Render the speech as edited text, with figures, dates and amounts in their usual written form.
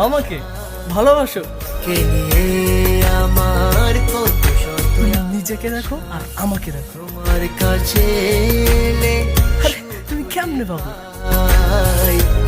আমাকে ভালোবাসো? কে নিয়ে আমার কত শত নিজেকে দেখো আর আমাকে দেখো। তোমার কাছে এলে আরে তুমি কেমনে পাবো? আয়